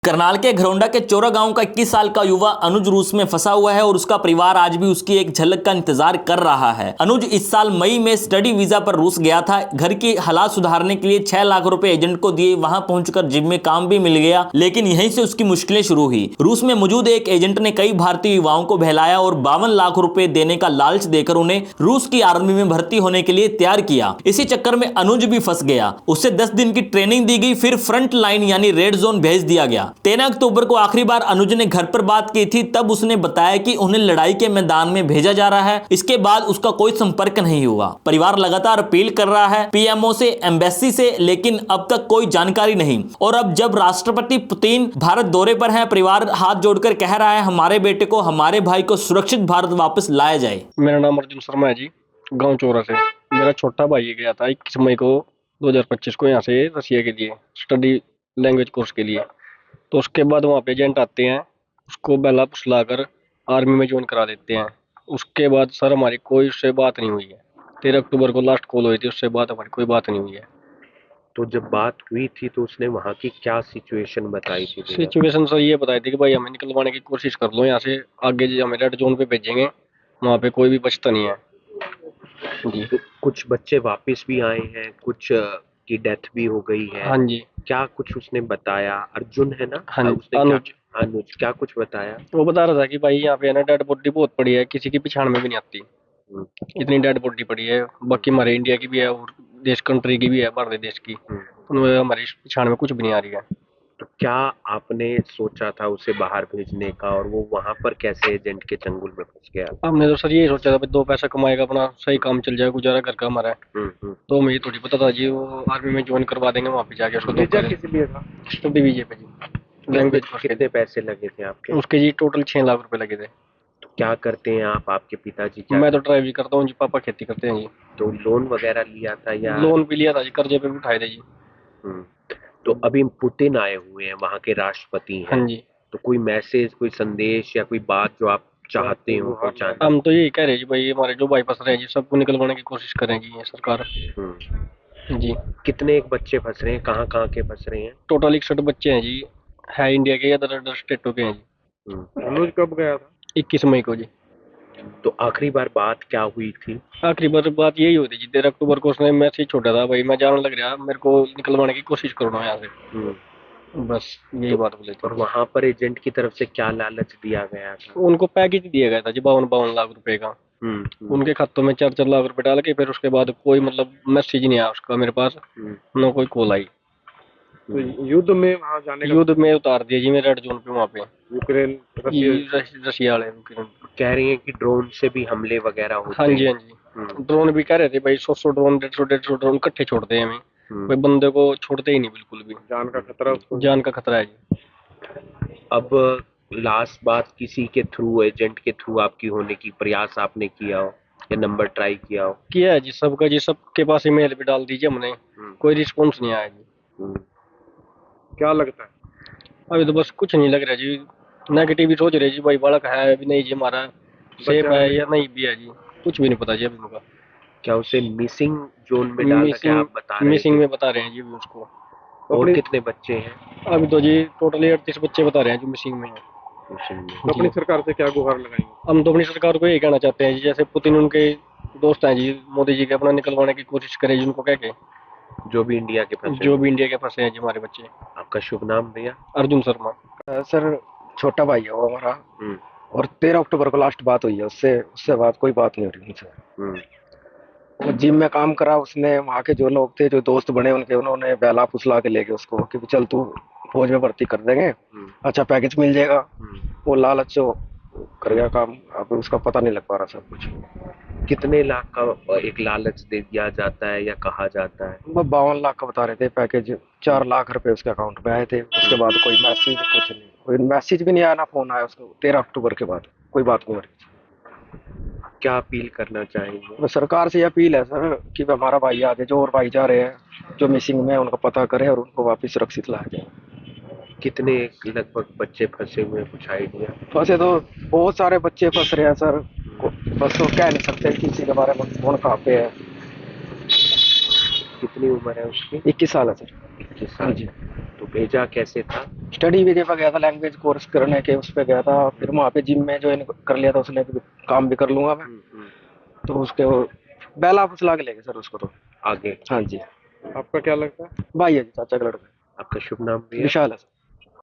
करनाल के घरौंडा के चोरा गांव का 21 साल का युवा अनुज रूस में फंसा हुआ है और उसका परिवार आज भी उसकी एक झलक का इंतजार कर रहा है। अनुज इस साल मई में स्टडी वीजा पर रूस गया था। घर की हालात सुधारने के लिए 6 लाख रुपए एजेंट को दिए। वहां पहुंचकर जिम में काम भी मिल गया, लेकिन यहीं से उसकी मुश्किलें शुरू हुई। रूस में मौजूद एक एजेंट ने कई भारतीय युवाओं को बहलाया और 52 लाख रुपए देने का लालच देकर उन्हें रूस की आर्मी में भर्ती होने के लिए तैयार किया। इसी चक्कर में अनुज भी फंस गया। उसे 10 दिन की ट्रेनिंग दी गई, फिर फ्रंट लाइन यानी रेड जोन भेज दिया गया। 13 अक्टूबर को आखिरी बार अनुज ने घर पर बात की थी। तब उसने बताया कि उन्हें लड़ाई के मैदान में भेजा जा रहा है। इसके बाद उसका कोई संपर्क नहीं हुआ। परिवार लगातार अपील कर रहा है पीएमओ से, एम्बेसी से, लेकिन अब तक कोई जानकारी नहीं। और अब जब राष्ट्रपति पुतिन भारत दौरे पर हैं, परिवार हाथ जोड़कर कह रहा है हमारे बेटे को, हमारे भाई को सुरक्षित भारत वापस लाया जाए। मेरा नाम अर्जुन शर्मा है जी, गांव चोरा से। मेरा छोटा भाई गया था 21 मई को 2025 को यहाँ से रसिया के लिए स्टडी लैंग्वेज कोर्स के लिए। तो उसके बाद वहाँ पे एजेंट आते हैं, उसको बहला फुसला कर आर्मी में ज्वाइन करा देते हैं। उसके बाद सर हमारी कोई उससे बात नहीं हुई है। 13 अक्टूबर को लास्ट कॉल हुई थी, उससे बात हमारी कोई बात नहीं हुई है। तो जब बात हुई थी तो उसने वहाँ की क्या सिचुएशन बताई थी? सिचुएशन सर ये बताई थी कि भाई हमें निकलवाने की कोशिश कर लो यहाँ से, आगे जो हमें रेड जोन पे भेजेंगे, वहाँ पे कोई भी बचता नहीं है जी। तो कुछ बच्चे वापस भी आए हैं, कुछ की डेथ भी हो गई है। हाँ जी। क्या कुछ उसने बताया? अर्जुन है ना? हाँ, उसने अनुज। अनुज क्या कुछ बताया? वो बता रहा था कि भाई यहाँ पे है ना डेड बॉडी बहुत पड़ी है, किसी की पहचान में भी नहीं आती, इतनी डेड बॉडी पड़ी है। बाकी हमारे इंडिया की भी है और देश कंट्री की भी है, भारत देश की, उनमें हमारी पहचान में कुछ भी नहीं आ रही है। तो क्या आपने सोचा था उसे बाहर भेजने का, और वो वहां पर कैसे एजेंट के चंगुल में फंस गया? हमने तो सर यही सोचा था भाई 2 पैसा कमाएगा, अपना सही काम चल जाएगा, गुजारा घर का हमारा। तो हमें ये थोड़ी पता था जी वो आर्मी में ज्वाइन करवा देंगे, वहाँ पे जाके उसको वीजा किस लिए था? स्टडी वीजे पे जी, लैंग्वेज कोर्स के। कितने पैसे लगे थे आपके? उसके जी टोटल 6 लाख रुपए लगे थे। तो क्या करते हैं आप? आपके पिताजी क्या? मैं तो ड्राइविंग करता हूँ जी, पापा खेती करते हैं जी। तो लोन वगैरह लिया था या? लोन भी लिया था जी, कर्जे पे भी उठाए थे जी। तो अभी पुतिन आए हुए हैं, वहाँ के राष्ट्रपति हैं। हाँ जी। तो कोई मैसेज, कोई संदेश या कोई बात जो आप चाहते हो पहुंचाना? हम तो यही कह रहे हैं जी भाई, हमारे जो भाई फंस रहे हैं जी, सबको निकलवाने की कोशिश करें जी ये सरकार जी। कितने एक बच्चे फंस रहे हैं? कहाँ कहाँ के फंस रहे हैं? टोटल 61 बच्चे हैं जी, है इंडिया के या अदर स्टेटों के हैं जी। अनुज कब गया था? 21 मई को जी। तो आखिरी बार बात क्या हुई थी? आखिरी बार बात यही हुई थी जी, 13 अक्टूबर को उसने मैसेज छोड़ा था, भाई मैं जाने लग रहा, मेरे को निकलवाने की कोशिश करो ना यहाँ से, बस यही बात बोली थी। और वहां पर एजेंट की तरफ से क्या लालच दिया गया था? उनको पैकेज दिया गया था जी 52 लाख रुपए का। उनके खातों में 4 लाख रुपए डाल के, फिर उसके बाद कोई मतलब मैसेज नहीं आया उसका मेरे पास, ना कोई कॉल आई। तो युद्ध में वहां जाने का? युद्ध में उतार दिया जी मैं रेड जोन पे, वहाँ पे यूक्रेन रशिया वाले कह रही है कि ड्रोन से भी हमले वगैरह होते हैं। हाँ जी, हाँ जी। ड्रोन भी कह रहे थे भाई 100 ड्रोन, 150 ड्रोन इकट्ठे छोड़ते हैं हमें, भाई बंदे को छोड़ते ही नहीं बिल्कुल भी। जान का खतरा, जान का खतरा है जी। अब लास्ट बात किसी के थ्रू, एजेंट के थ्रू आपकी होने की प्रयास आपने किया हो या नंबर ट्राई किया हो? किया है जी, सबका जी, सबके पास ईमेल भी डाल दीजिए हमने, कोई रिस्पॉन्स नहीं आया जी। क्या लगता है अभी तो बस कुछ नहीं लग रहा जी, नेगेटिव ही सोच रहे जी, भाई बालक है भी नहीं जी हमारा, सेफ है या नहीं भी है जी, कुछ भी नहीं पता जी अभी उनका। क्या उसे मिसिंग जोन में डाला क्या आप बता रहे हैं? मिसिंग में बता रहे हैं जी उसको। और कितने बच्चे हैं? अभी तो जी टोटली 38 बच्चे बता रहे हैं जो मिसिंग में हैं। तो अपनी सरकार से क्या गुहार लगाएंगे? हम तो अपनी सरकार को यही कहना चाहते हैं जी, जैसे पुतिन उनके दोस्त हैं जी, मोदी जी के, अपना निकलवाने की कोशिश करें जी उनको, कह के जो भी इंडिया के फंसे, जो भी इंडिया के फंसे हैं जी हमारे बच्चे। आपका शुभ नाम भैया? अर्जुन शर्मा। सर छोटा भाई है वो हमारा, और 13 अक्टूबर को लास्ट बात हुई है उससे, उससे बाद कोई बात नहीं हो रही उनसे। वो जिम में काम करा उसने, वहाँ के जो लोग थे, जो दोस्त बने उनके, उन्होंने बहला फुसला के ले गए उसको कि चल तू फौज में भर्ती कर देंगे, अच्छा पैकेज मिल जाएगा। वो लालच से कर गया काम, अब उसका पता नहीं लग पा रहा सब कुछ। कितने लाख का एक लालच दे दिया जाता है या कहा जाता है? वो 52 लाख का बता रहे थे पैकेज, 4 लाख रुपए उसके अकाउंट में आए थे। उसके बाद कोई मैसेज, कुछ नहीं, कोई मैसेज भी नहीं आया, ना फोन आया उसको। 13 अक्टूबर के बाद कोई बात नहीं हो रही। क्या अपील करना चाहेंगे? सरकार से अपील है सर कि हमारा भाई आगे, जो और भाई जा रहे हैं जो मिसिंग में, उनको पता करें और उनको वापस सुरक्षित लाया जाए। कितने लगभग बच्चे फंसे हुए, कुछ आइडिया? फंसे तो बहुत सारे बच्चे फंस रहे हैं सर, बस तो कह नहीं सकते किसी के बारे में कौन कहाँ पे है। कितनी उम्र है उसकी? 21 साल है सर। 21 साल। तो भेजा कैसे था? स्टडी वीजा पे गया था, लैंग्वेज कोर्स करने के उस पे गया था। फिर वहाँ पे जिम में ज्वाइन कर लिया था उसने कि काम भी कर लूंगा मैं। तो उसके वो बेला फुसला के लेंगे सर उसको तो आगे। हाँ जी। आपका क्या लगता है? भाई है जी, चाचा का लड़का। आपका शुभ नाम भी है? विशाल है सर।